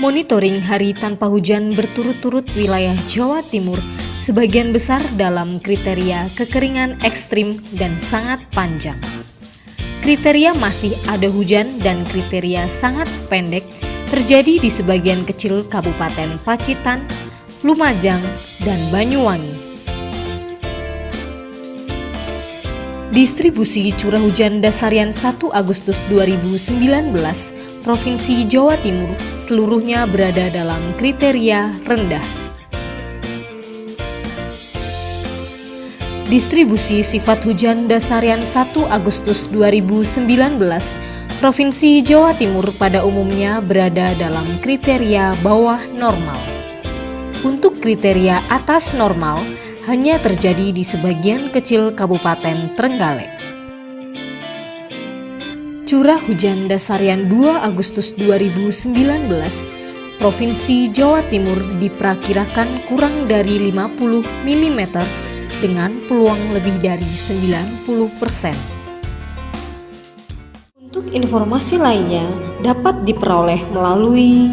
Monitoring hari tanpa hujan berturut-turut wilayah Jawa Timur sebagian besar dalam kriteria kekeringan ekstrim dan sangat panjang. Kriteria masih ada hujan dan kriteria sangat pendek terjadi di sebagian kecil Kabupaten Pacitan, Lumajang, dan Banyuwangi. Distribusi curah hujan dasarian 1 Agustus 2019 Provinsi Jawa Timur seluruhnya berada dalam kriteria rendah. Distribusi sifat hujan dasarian 1 Agustus 2019 Provinsi Jawa Timur pada umumnya berada dalam kriteria bawah normal. Untuk kriteria atas normal hanya terjadi di sebagian kecil Kabupaten Trenggalek. Curah hujan dasarian 2 Agustus 2019 Provinsi Jawa Timur diperkirakan kurang dari 50 mm dengan peluang lebih dari 90%. Untuk informasi lainnya dapat diperoleh melalui